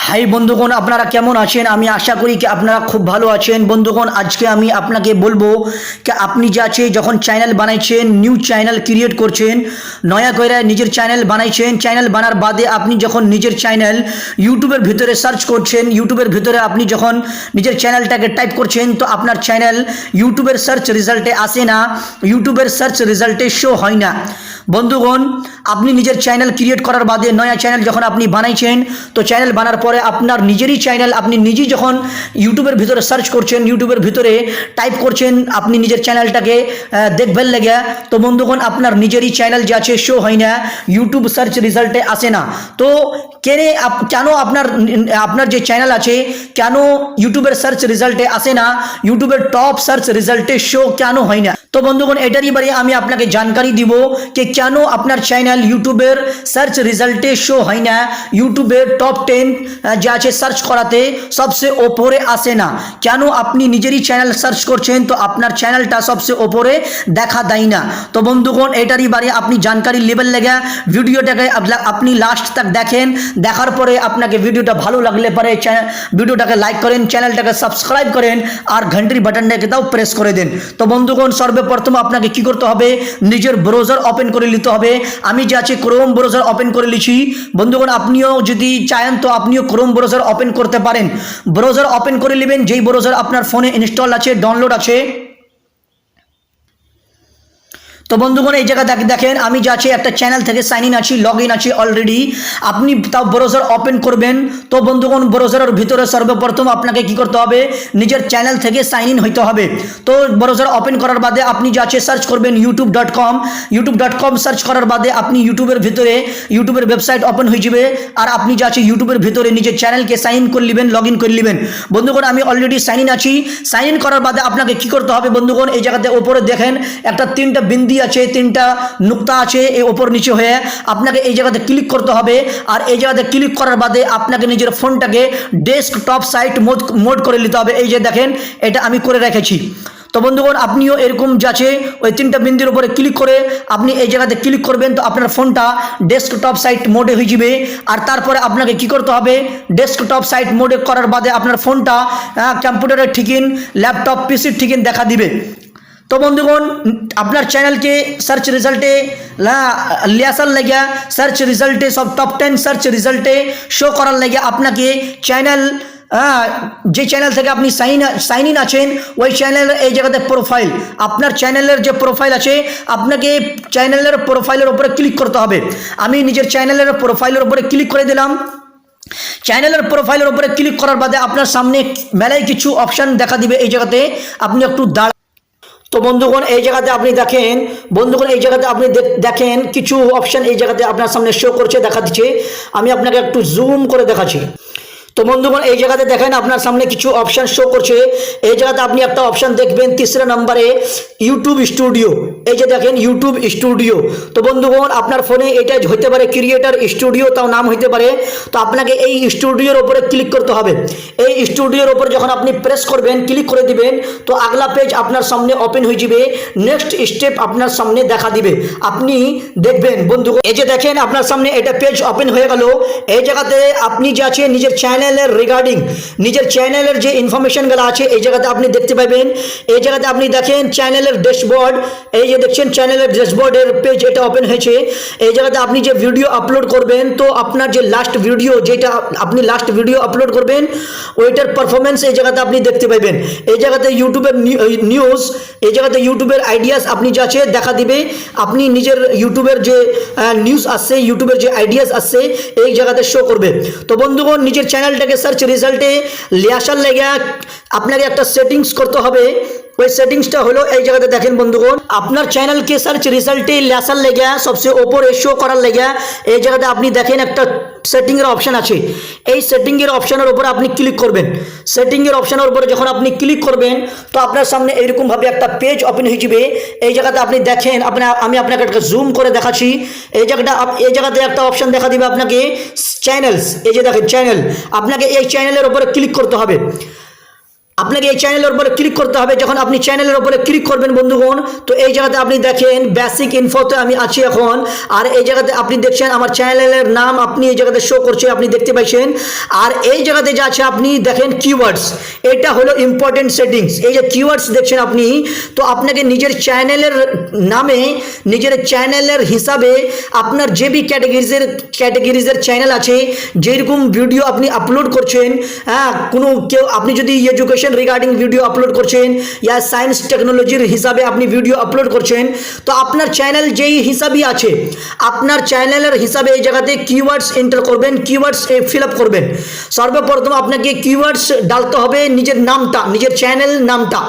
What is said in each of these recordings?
High বন্ধুগণ, আপনারা কেমন আছেন? আমি আশা করি কি আপনারা খুব ভালো আছেন। বন্ধুগণ, আজকে আমি আপনাকে বলবো কি আপনি যে আছে যখন চ্যানেল বানাইছেন, নিউ চ্যানেল ক্রিয়েট করছেন, নয়া করে নিজের চ্যানেল বানাইছেন, চ্যানেল বানার বাদে আপনি যখন নিজের চ্যানেল ইউটিউবের ভিতরে সার্চ করছেন, ইউটিউবের ভিতরে আপনি যখন নিজের চ্যানেলটাকে টাইপ করছেন, তো আপনার চ্যানেল ইউটিউবের সার্চ রেজাল্টে আসে না, ইউটিউবের সার্চ রেজাল্টে শো হয় না। বন্ধুগণ, আপনি নিজের চ্যানেল ক্রিয়েট করার বাদে নয়া চ্যানেল যখন আপনি বানাইছেন, তো চ্যানেল বানার পরে আপনার নিজেরই চ্যানেল আপনি নিজেই যখন ইউটিউবের ভিতরে সার্চ করছেন, ইউটিউবের ভিতরে টাইপ করছেন আপনি নিজের চ্যানেলটাকে দেখবেন লেগে, তো বন্ধুগণ আপনার নিজেরই চ্যানেল যে আছে শো হয় না, ইউটিউব সার্চ রেজাল্টে আসে না। তো কেন আপনার যে চ্যানেল আছে কেন ইউটিউবের সার্চ রেজাল্টে আসে না, ইউটিউবের টপ সার্চ রেজাল্টে শো কেন হয় না? তো বন্ধুগণ, এটারই বারে আমি আপনাকে জানকারি দিব যে কেন আপনার চ্যানেল ইউটিউবের সার্চ রেজাল্টে শো হয় না, ইউটিউবের টপ 10 যে আছে সার্চ করাতে সবচেয়ে ওপরে আসে না। কেন আপনি নিজেরই চ্যানেল সার্চ করছেন তো আপনার চ্যানেলটা সবচেয়ে ওপরে দেখা দেয় না? তো বন্ধুগণ, এটারই বারে আপনি জানকারি লেভেল লেগে ভিডিওটাকে আপনি লাস্ট তক দেখেন, দেখার পরে আপনাকে ভিডিওটা ভালো লাগলে পরে ভিডিওটাকে লাইক করেন, চ্যানেলটাকে সাবস্ক্রাইব করেন আর ঘন্টির বাটনটাকে দাও প্রেস করে দেন। তো বন্ধুগণ, সর্বপ্রথম আপনাকে কি করতে হবে, নিজের ব্রাউজার ওপেন করে নিতে হবে। আমি যে আছে ক্রোম ব্রাউজার ওপেন করে নিয়েছি। বন্ধুগণ, আপনিও যদি চান তো আপনিও ক্রোম ব্রাউজার ওপেন করতে পারেন। ব্রাউজার ওপেন করে নেবেন, যেই ব্রাউজার আপনার ফোনে ইনস্টল আছে, ডাউনলোড আছে। তো বন্ধুগণ, এই জায়গা দেখেন আমি যে আছে একটা চ্যানেল থেকে সাইন ইন আছি, লগ ইন আছি অলরেডি। আপনি তাও ব্রাউজার ওপেন করবেন। তো বন্ধুগণ, ব্রাউজারের ভিতরে সর্বপ্রথম আপনাকে কি করতে হবে, নিজের চ্যানেল থেকে সাইন ইন হইতে হবে। তো ব্রাউজার ওপেন করার বাদে আপনি যে আছে সার্চ করবেন youtube.com সার্চ করার বাদে আপনি ইউটিউবের ভিতরে ইউটিউবের ওয়েবসাইট ওপেন হয়ে যাবে। আর আপনি যে আছে ইউটিউবের ভিতরে নিজের চ্যানেলকে সাইন ইন করে নেবেন, লগ ইন করে নেবেন। বন্ধুগণ, আমি অলরেডি সাইন ইন আছি। সাইন ইন করার বাদে আপনাকে কি করতে হবে বন্ধুগণ, এই জায়গাতে উপরে দেখেন একটা 3টা বিন্দু আছে, 3টা নুক্তা আছে, এই উপর নিচে হয়ে আপনাকে এই জায়গাতে ক্লিক করতে হবে। আর এই জায়গাতে ক্লিক করার বাদে আপনাকে নিজের ফোনটাকে ডেস্কটপ সাইট মোড করে নিতে হবে। এই যে দেখেন, এটা আমি করে রেখেছি। তো বন্ধুগণ, আপনিও এরকম যাচ্ছে ওই 3টা বিন্দুর উপরে ক্লিক করে আপনি এই জায়গাতে ক্লিক করবেন, তো আপনার ফোনটা ডেস্কটপ সাইট মোডে হয়ে যাবে। আর তারপরে আপনাকে কি করতে হবে, ডেস্কটপ সাইট মোডে করার বাদে আপনার ফোনটা কম্পিউটারের ঠিকিন, ল্যাপটপ, পিসির ঠিকিন দেখা দিবে। তো বন্ধুগণ, আপনার চ্যানেলকে সার্চ রেজাল্টে লিয়াসার লাগিয়া সার্চ রেজাল্টে সব টপ 10 সার্চ রেজাল্টে শো করার লাগিয়া আপনাকে চ্যানেল যে চ্যানেল থেকে আপনি সাইন ইন আছেন ওই চ্যানেলের এই জায়গাতে প্রোফাইল, আপনার চ্যানেলের যে প্রোফাইল আছে আপনাকে চ্যানেলের প্রোফাইলের উপরে ক্লিক করতে হবে। আমি নিজের চ্যানেলের প্রোফাইলের উপরে ক্লিক করে দিলাম। চ্যানেলের প্রোফাইলের উপরে ক্লিক করার বাদে আপনার সামনে মেলায় কিছু অপশান দেখা দিবে। এই জায়গাতে আপনি একটু তো বন্ধুগণ, এই জায়গাতে আপনি দেখেন, বন্ধুগণ এই জায়গাতে আপনি দেখেন কিছু অপশান এই জায়গাতে আপনার সামনে শো করছে, দেখা দিচ্ছে। আমি আপনাকে একটু জুম করে দেখাচ্ছি। তো বন্ধুগণ, এই জায়গাতে দেখেন আপনার সামনে কিছু অপশান শো করছে। এই জায়গাতে আপনি একটা অপশান দেখবেন 3রা নম্বরে ইউটিউব স্টুডিও। এই যে দেখেন ইউটিউব স্টুডিও। তো বন্ধুগণ, আপনার ফোনে এটা হইতে পারে ক্রিয়েটার স্টুডিও, তাও নাম হইতে পারে। তো আপনাকে এই স্টুডিওর উপরে ক্লিক করতে হবে। এই স্টুডিওর উপরে যখন আপনি প্রেস করবেন, ক্লিক করে দিবেন, তো আগলা পেজ আপনার সামনে ওপেন হয়ে যাবে। নেক্সট স্টেপ আপনার সামনে দেখা দিবে, আপনি দেখবেন। বন্ধুগণ, এই যে দেখেন আপনার সামনে এটা পেজ ওপেন হয়ে গেল। এই জায়গাতে আপনি যে আছে নিজের চ্যানেলের রিগার্ডিং, নিজের চ্যানেলের যে ইনফরমেশনগুলো আছে এই জায়গাতে আপনি দেখতে পাবেন। এই জায়গাতে আপনি দেখেন চ্যানেলের ড্যাশবোর্ড, এই যে দেখছেন চ্যানেলের ড্যাশবোর্ডের পেজ এটা ওপেন হয়েছে। এই জায়গাতে আপনি যে ভিডিও আপলোড করবেন, তো আপনার যে লাস্ট ভিডিও যেটা আপনি লাস্ট ভিডিও আপলোড করবেন ওইটার পারফরমেন্স এই জায়গাতে আপনি দেখতে পাবেন। এই জায়গাতে ইউটিউবের নিউজ, এই জায়গাতে ইউটিউবের আইডিয়াস আপনি যে আছে দেখা দিবে। আপনি নিজের ইউটিউবের যে নিউজ আসছে, ইউটিউবের যে আইডিয়াস আসছে এই জায়গাতে শো করবে। তো বন্ধুগণ, নিজের চ্যানেলটাকে সার্চ রেজাল্টে লিয়াসার লেগে আপনাকে একটা সেটিংস করতে হবে। ওই সেটিংসটা হলো এই জায়গাতে দেখেন বন্ধুগণ, আপনার চ্যানেলকে সার্চ রেজাল্টে লেসার লেগে সবচেয়ে ওপরে শো করার লেগে এই জায়গাতে আপনি দেখেন একটা সেটিংয়ের অপশান আছে। এই সেটিংয়ের অপশানের উপরে আপনি ক্লিক করবেন। সেটিংয়ের অপশানের উপরে যখন আপনি ক্লিক করবেন, তো আপনার সামনে এইরকমভাবে একটা পেজ ওপেন হয়ে যাবে। এই জায়গাতে আপনি দেখেন, আমি আপনাকে একটা জুম করে দেখাচ্ছি। এই জায়গাতে একটা অপশান দেখা দিবে আপনাকে চ্যানেলস। এই যে দেখেন চ্যানেল, আপনাকে এই চ্যানেলের উপরে ক্লিক করতে হবে। আপনাকে এই চ্যানেলের উপরে ক্লিক করতে হবে। যখন আপনি চ্যানেলের উপরে ক্লিক করবেন বন্ধুগণ, তো এই জায়গাতে আপনি দেখেন বেসিক ইনফোতে আমি আছি এখন। আর এই জায়গাতে আপনি দেখছেন আমার চ্যানেলের নাম আপনি এই জায়গাতে শো করছে, আপনি দেখতে পাচ্ছেন। আর এই জায়গাতে যা আছে আপনি দেখেন কিওয়ার্ডস, এটা হলো ইম্পর্টেন্ট সেটিংস। এই যে কিওয়ার্ডস দেখছেন আপনি, তো আপনাকে নিজের চ্যানেলের নামে, নিজের চ্যানেলের হিসাবে আপনার যে বি ক্যাটেগরিজের চ্যানেল আছে, যেরকম ভিডিও আপনি আপলোড করছেন, হ্যাঁ, কোনো কেউ আপনি যদি এডুকেশন রিগার্ডিং ভিডিও আপলোড করছেন या সায়েন্স টেকনোলজির হিসাবে আপনি ভিডিও আপলোড করছেন, তো আপনার চ্যানেল যেই হিসাবই আছে, আপনার চ্যানেলের হিসাবে এই জায়গাতে কিওয়ার্ডস এন্টার করবেন, কিওয়ার্ডস ফিল আপ করবেন। সর্বপ্রথম আপনাকে কিওয়ার্ডস ডালতে হবে নিজের নামটা, নিজের চ্যানেল নামটা,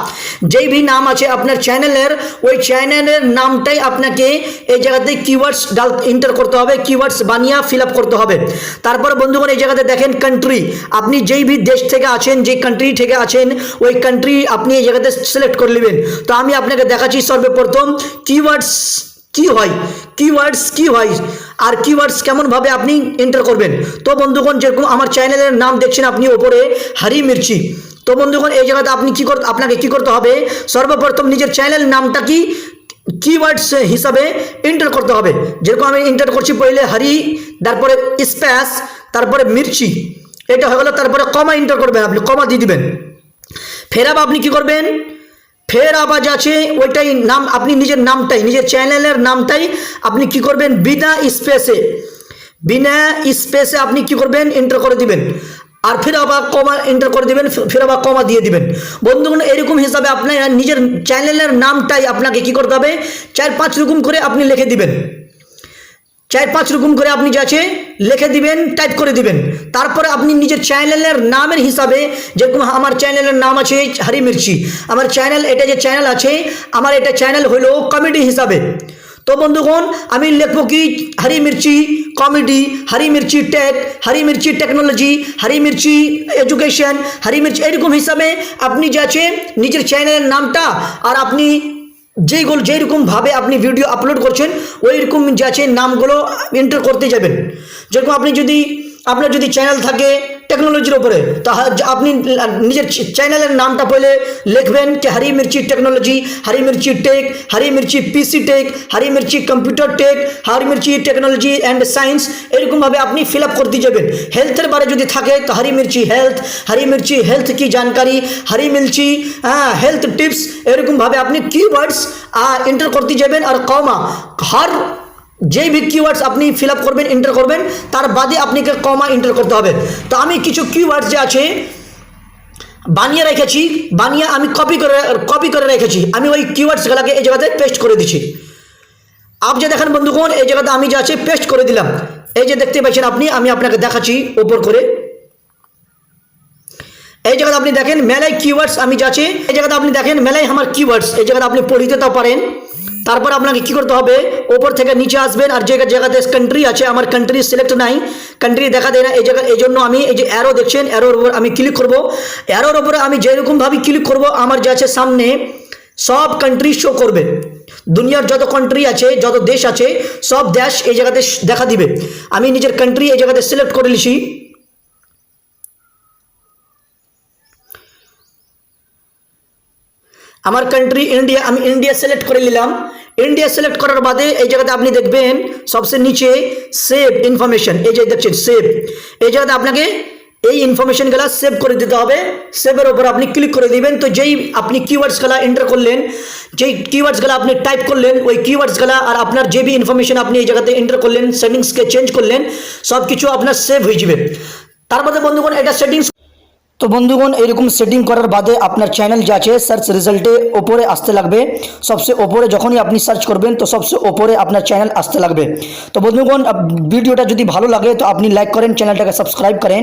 যেই ভি নাম আছে আপনার চ্যানেলের, ওই চ্যানেলের নামটাই আপনাকে এই জায়গাতে কিওয়ার্ডস এন্টার করতে হবে, কিওয়ার্ডস বানিয়ে ফিল আপ করতে হবে। তারপর বন্ধুগণ এই জায়গাতে দেখেন কান্ট্রি, আপনি যেই ভি দেশ থেকে আছেন, যে কান্ট্রি থেকে আছেন, ওই কান্ট্রি আপনি এই জায়গাতে সিলেক্ট করে নেবেন। তো আমি আপনাকে দেখাচ্ছি সর্বপ্রথম কিওয়ার্ডস কি হয়, কিওয়ার্ডস কি হয় আর কিওয়ার্ডস কেমন ভাবে আপনি এন্টার করবেন। তো বন্ধুগণ যেরকম আমার চ্যানেলের নাম দেখছেন আপনি ওপরে, হারি মির্চি। তো বন্ধুগণ এই জায়গাতে আপনি আপনাকে কি করতে হবে, সর্বপ্রথম নিজের চ্যানেল নামটা কি কিওয়ার্ডস হিসাবে এন্টার করতে হবে। যেরকম আমি এন্টার করছি পহলে হারি, তারপরে স্পেস, তারপরে মির্চি, এটা হয়ে গেল। তারপরে কমা এন্টার করবেন, আপনি কমা দিয়ে দিবেন। ফের আবার আপনি কি করবেন, ফের আবার আছে ওইটাই নাম, আপনি নিজের নামটাই, নিজের চ্যানেলের নামটাই আপনি কি করবেন, বিনা স্পেসে আপনি কি করবেন, এন্টার করে দিবেন। আর ফির আবার কমা এন্টার করে দিবেন, ফির আবার কমা দিয়ে দিবেন। বন্ধুগণ এরকম হিসাবে আপনার নিজের চ্যানেলের নামটাই আপনাকে কি করতে হবে, 4-5 রকম করে আপনি লিখে দিবেন, 4-5 রকম করে আপনি যাচ্ছে লিখে দিবেন, টাইপ করে দিবেন। তারপরে আপনি নিজের চ্যানেলের নামের হিসাবে, যেরকম আমার চ্যানেলের নাম আছে হারি মির্চি, আমার চ্যানেল, এটা যে চ্যানেল আছে আমার, এটা চ্যানেল হলো কমেডি হিসাবে। তো বন্ধুগণ আমি লিখবো কি, হারি মির্চি কমেডি, হারি মির্চি টেক, হারি মির্চি টেকনোলজি, হারি মির্চি এডুকেশন, হারি মির্চি, এরকম হিসাবে আপনি যাচ্ছে নিজের চ্যানেলের নামটা, আর আপনি যেরকম ভাবে আপনি ভিডিও আপলোড করছেন ওই রকম যাচ্ছে নামগুলো এন্টার করতে যাবেন। যেরকম আপনার যদি চ্যানেল থাকে টেকনোলজির উপরে, তো আপনি নিজের চ্যানেলের নামটা পহলে লিখবেন কি হারি মির্চি টেকনোলজি, হারি মির্চি টেক, হারি মির্চি পিসি টেক, হারি মির্চি কম্পিউটার টেক, হারি মির্চি টেকনোলজি অ্যান্ড সায়েন্স, এরকমভাবে আপনি ফিল আপ করতে যাবেন। হেলথের বারে যদি থাকে তো হারি মির্চি হেলথ, হারি মির্চি হেলথ কি জানকারি, হারি মির্চি হেলথ টিপস, এরকমভাবে আপনি কিওয়ার্ডস এন্টার করতে যাবেন। আর কমা, হর যেই বি কিওয়ার্ডস আপনি ফিল আপ করবেন, এন্টার করবেন, তার বাদে আপনাকে কমা এন্টার করতে হবে। তো আমি কিছু কিওয়ার্ডস যে আছে বানিয়ে রেখেছি, বানিয়ে আমি কপি করে রেখেছি, আমি ওই কিওয়ার্ডসগুলোকে এই জায়গাতে পেস্ট করে দিচ্ছি। আপনি যে দেখেন বন্ধুগণ এই জায়গাতে আমি যা আছে পেস্ট করে দিলাম, এই যে দেখতে পাচ্ছেন আপনি, আমি আপনাকে দেখাচ্ছি ওপর করে। এই জায়গাতে আপনি দেখেন মেলাই কিওয়ার্ডস আমি যাচ্ছে, এই জায়গাতে আপনি দেখেন মেলাই আমার কিওয়ার্ডস, এই জায়গাতে আপনি পড়িতে তো পারেন। তারপর আপনাকে কি করতে হবে, ওপর থেকে নিচে আসবেন, আর জায়গাতে কান্ট্রি আছে, আমার কান্ট্রি সিলেক্ট নাই, কান্ট্রি দেখা দেয় না এই জন্য আমি এই যে অ্যারো দেখছেন, অ্যারোর উপর আমি ক্লিক করব। অ্যারোর উপরে আমি যেরকমভাবে ক্লিক করব, আমার যা আছে সামনে সব কান্ট্রি শো করবে। দুনিয়ার যত কান্ট্রি আছে, যত দেশ আছে, সব দেশ এই জায়গাতে দেখা দিবে। আমি নিজের কান্ট্রি এই জায়গাতে সিলেক্ট করে নিছি। আমার কান্ট্রি ইন্ডিয়া, আমি ইন্ডিয়া সিলেক্ট করে নিলাম। ইন্ডিয়া সিলেক্ট করার বাদে এই জায়গাতে আপনি দেখবেন সবচেয়ে নিচে সেভ ইনফরমেশন, এই যে দেখছেন সেভ, এই জায়গাতে আপনাকে এই ইনফরমেশনগুলো সেভ করে দিতে হবে। সেভের উপর আপনি ক্লিক করে দিবেন। তো যেই আপনি কিওয়ার্ডসগুলো এন্টার করলেন, যেই কিওয়ার্ডসগুলো আপনি টাইপ করলেন, ওই কিওয়ার্ডসগুলো আর আপনার যে বি ইনফরমেশন আপনি এই জায়গাতে এন্টার করলেন, সেটিংসকে চেঞ্জ করলেন, সব কিছু আপনার সেভ হয়ে যাবে। তারপরে বন্ধুগণ এটা সেটিংস, তো বন্ধুগণ এরকম সেটিং করার বাদে আপনার চ্যানেল যা আছে সার্চ রেজাল্টে ওপরে আসতে লাগবে। সবচেয়ে ওপরে যখনই আপনি সার্চ করবেন তো সবচেয়ে ওপরে আপনার চ্যানেল আসতে লাগবে। তো বন্ধুগণ ভিডিওটা যদি ভালো লাগে তো আপনি লাইক করেন, চ্যানেলটাকে সাবস্ক্রাইব করেন,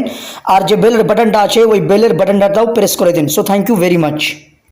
আর যে বেলের বাটনটা আছে ওই বেলের বাটনটাও প্রেস করে দিন। So thank you very much.